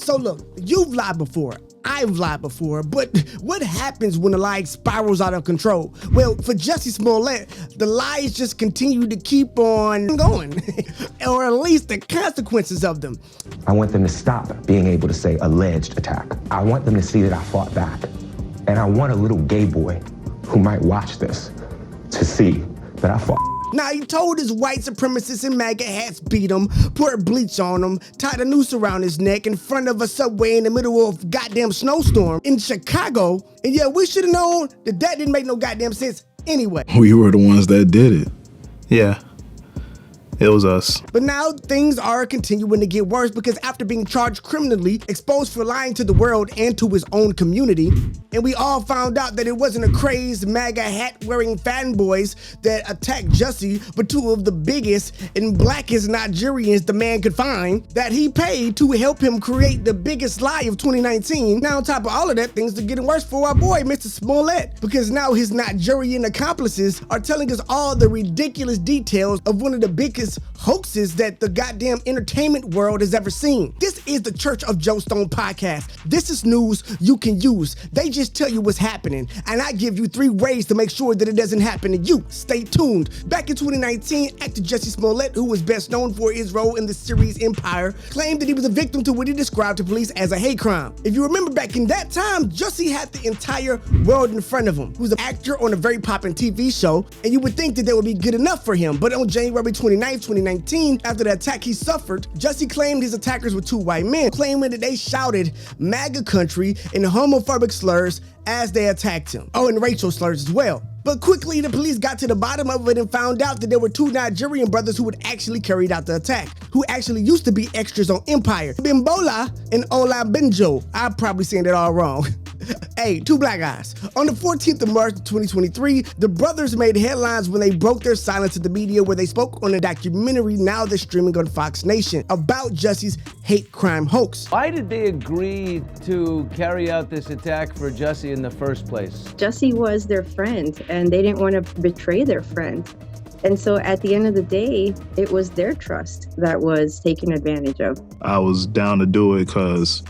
So look, you've lied before. I've lied before, but what happens when the lie spirals out of control? Well, for Jussie Smollett, the lies just continue to keep on going, or at least the consequences of them. I want them to stop being able to say alleged attack. I want them to see that I fought back. And I want a little gay boy who might watch this to see that I fought. Now, he told his white supremacists in MAGA hats beat him, poured bleach on him, tied a noose around his neck in front of a subway in the middle of a goddamn snowstorm in Chicago. And yeah, we should have known that didn't make no goddamn sense anyway. We were the ones that did it. Yeah. It was us. But now things are continuing to get worse because after being charged criminally, exposed for lying to the world and to his own community, and we all found out that it wasn't a crazed MAGA hat-wearing fanboys that attacked Jussie, but two of the biggest and blackest Nigerians the man could find that he paid to help him create the biggest lie of 2019. Now on top of all of that, things are getting worse for our boy, Mr. Smollett, because now his Nigerian accomplices are telling us all the ridiculous details of one of the biggest hoaxes that the goddamn entertainment world has ever seen. This is the Church of Joe Stone podcast. This is news you can use. They just tell you what's happening, and I give you 3 ways to make sure that it doesn't happen to you. Stay tuned. Back in 2019, actor Jussie Smollett, who was best known for his role in the series Empire, claimed that he was a victim to what he described to police as a hate crime. If you remember back in that time, Jussie had the entire world in front of him. He was an actor on a very popular TV show, and you would think that would be good enough for him. But on January 29th, 2019, after the attack he suffered, Jussie claimed his attackers were 2 white men, claiming that they shouted MAGA country and homophobic slurs as they attacked him. Oh, and racial slurs as well. But quickly, the police got to the bottom of it and found out that there were 2 Nigerian brothers who had actually carried out the attack, who actually used to be extras on Empire. Bimbola and Olabenjo. I'm probably saying that all wrong. Hey, 2 black guys. On the 14th of March 2023, the brothers made headlines when they broke their silence to the media, where they spoke on a documentary now that's streaming on Fox Nation about Jussie's hate crime hoax. Why did they agree to carry out this attack for Jussie in the first place? Jussie was their friend, and they didn't want to betray their friend. And so at the end of the day, it was their trust that was taken advantage of. I was down to do it because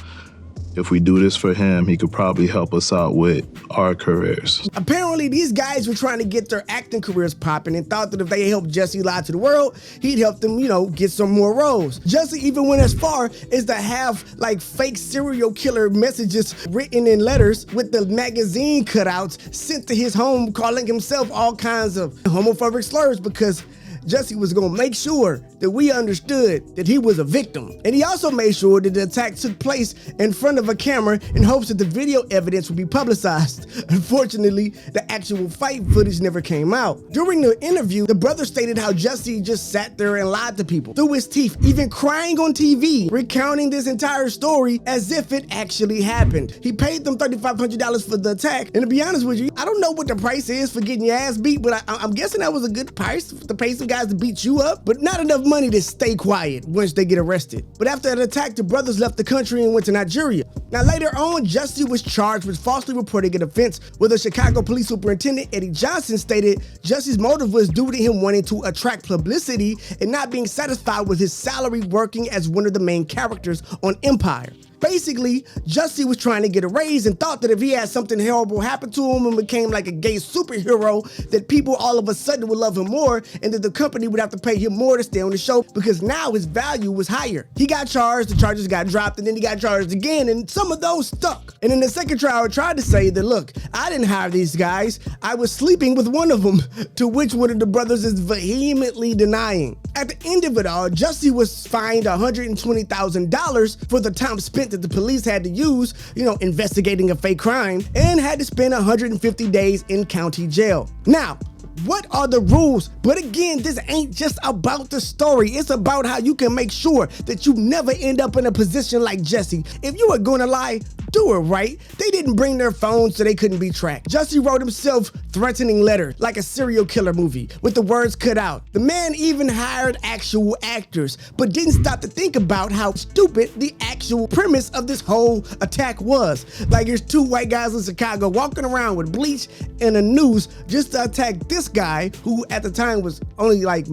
if we do this for him, he could probably help us out with our careers. Apparently, these guys were trying to get their acting careers popping and thought that if they helped Jussie lie to the world, he'd help them, get some more roles. Jussie even went as far as to have fake serial killer messages written in letters with the magazine cutouts sent to his home, calling himself all kinds of homophobic slurs because Jussie was gonna make sure that we understood that he was a victim. And he also made sure that the attack took place in front of a camera in hopes that the video evidence would be publicized. Unfortunately, the actual fight footage never came out. During the interview, the brother stated how Jussie just sat there and lied to people through his teeth, even crying on TV, recounting this entire story as if it actually happened. He paid them $3,500 for the attack, and to be honest with you, I don't know what the price is for getting your ass beat, but I'm guessing that was a good price to pay some guys to beat you up, but not enough money to stay quiet once they get arrested. But after the attack, the brothers left the country and went to Nigeria. Now later on, Jussie was charged with falsely reporting an offense where the Chicago police superintendent, Eddie Johnson, stated Jussie's motive was due to him wanting to attract publicity and not being satisfied with his salary working as one of the main characters on Empire. Basically, Jussie was trying to get a raise and thought that if he had something horrible happen to him and became like a gay superhero, that people all of a sudden would love him more and that the company would have to pay him more to stay on the show because now his value was higher. He got charged, the charges got dropped, and then he got charged again, and some of those stuck. And in the second trial, I tried to say that, look, I didn't hire these guys. I was sleeping with one of them, to which one of the brothers is vehemently denying. At the end of it all, Jussie was fined $120,000 for the time spent that the police had to use, investigating a fake crime, and had to spend 150 days in county jail. Now, what are the rules? But again, this ain't just about the story. It's about how you can make sure that you never end up in a position like Jussie. If you are gonna lie, do it right. They didn't bring their phones so they couldn't be tracked. Jussie wrote himself threatening letter like a serial killer movie with the words cut out. The man even hired actual actors, but didn't stop to think about how stupid the actual premise of this whole attack was. Like there's 2 white guys in Chicago walking around with bleach and a noose just to attack this guy who at the time was only like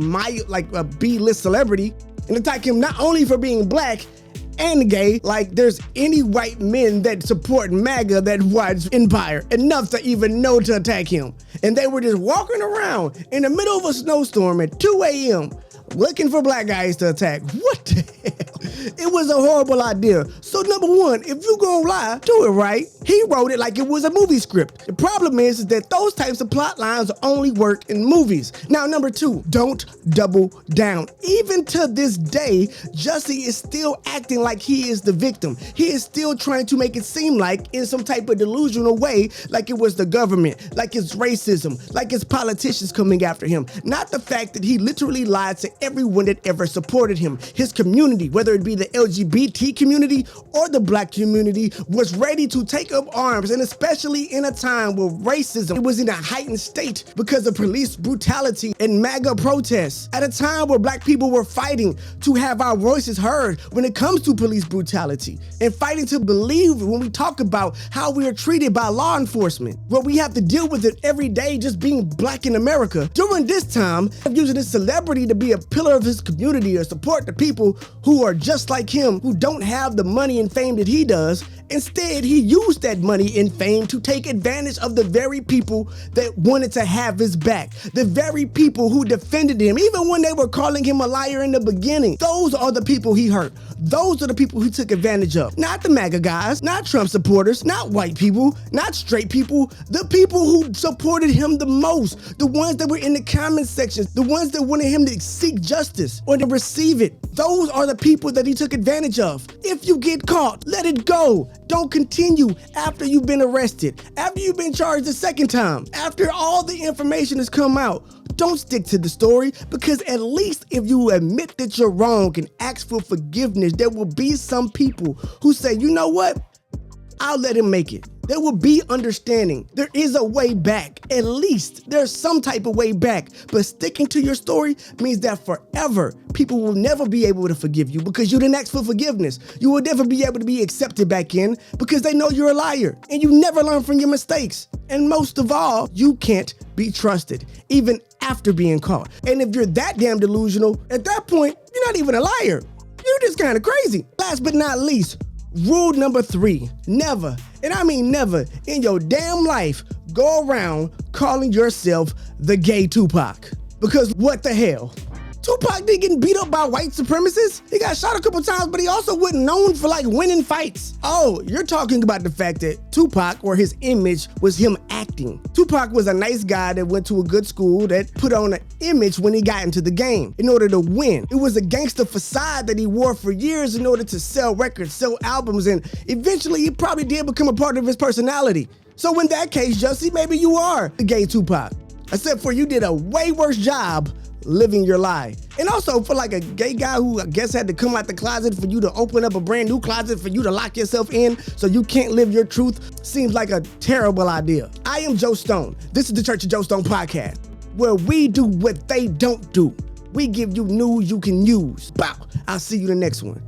a B-list celebrity, and attack him not only for being black and gay, like there's any white men that support MAGA that watch Empire enough to even know to attack him. And they were just walking around in the middle of a snowstorm at 2 a.m. looking for black guys to attack. What the hell? It was a horrible idea. So number one, if you gonna lie, do it right. He wrote it like it was a movie script. The problem is that those types of plot lines only work in movies. Now, number two, don't double down. Even to this day, Jussie is still acting like he is the victim. He is still trying to make it seem like, in some type of delusional way, like it was the government, like it's racism, like it's politicians coming after him. Not the fact that he literally lied to everyone that ever supported him. His community, whether it be the LGBT community or the black community, was ready to take up arms, and especially in a time where racism was in a heightened state because of police brutality and MAGA protests. At a time where black people were fighting to have our voices heard when it comes to police brutality, and fighting to believe when we talk about how we are treated by law enforcement, where we have to deal with it every day just being black in America. During this time, using his celebrity to be a pillar of his community or support the people who are just like him, who don't have the money and fame that he does. Instead, he used that money and fame to take advantage of the very people that wanted to have his back, the very people who defended him, even when they were calling him a liar in the beginning. Those are the people he hurt. Those are the people he took advantage of. Not the MAGA guys, not Trump supporters, not white people, not straight people, the people who supported him the most, the ones that were in the comment sections, the ones that wanted him to seek justice or to receive it. Those are the people that he took advantage of. If you get caught, let it go. Don't continue after you've been arrested, after you've been charged the second time, after all the information has come out. Don't stick to the story, because at least if you admit that you're wrong and ask for forgiveness, there will be some people who say, you know what? I'll let him make it. There will be understanding. There is a way back. At least there's some type of way back. But sticking to your story means that forever, people will never be able to forgive you because you didn't ask for forgiveness. You will never be able to be accepted back in because they know you're a liar and you never learn from your mistakes. And most of all, you can't be trusted, even after being caught. And if you're that damn delusional, at that point, you're not even a liar. You're just kind of crazy. Last but not least, rule number 3, never, and I mean never, in your damn life, go around calling yourself the gay Tupac. Because what the hell? Tupac didn't get beat up by white supremacists. He got shot a couple times, but he also wasn't known for like winning fights. Oh, you're talking about the fact that Tupac, or his image, was him acting. Tupac was a nice guy that went to a good school that put on an image when he got into the game in order to win. It was a gangster facade that he wore for years in order to sell records, sell albums, and eventually he probably did become a part of his personality. So in that case, Jussie, maybe you are the gay Tupac. Except for you did a way worse job living your lie. And also for like a gay guy who I guess had to come out the closet for you to open up a brand new closet for you to lock yourself in so you can't live your truth seems like a terrible idea. I am Joe Stone. This is the Church of Joe Stone podcast, where we do what they don't do. We give you news you can use. Bow. I'll see you in the next one.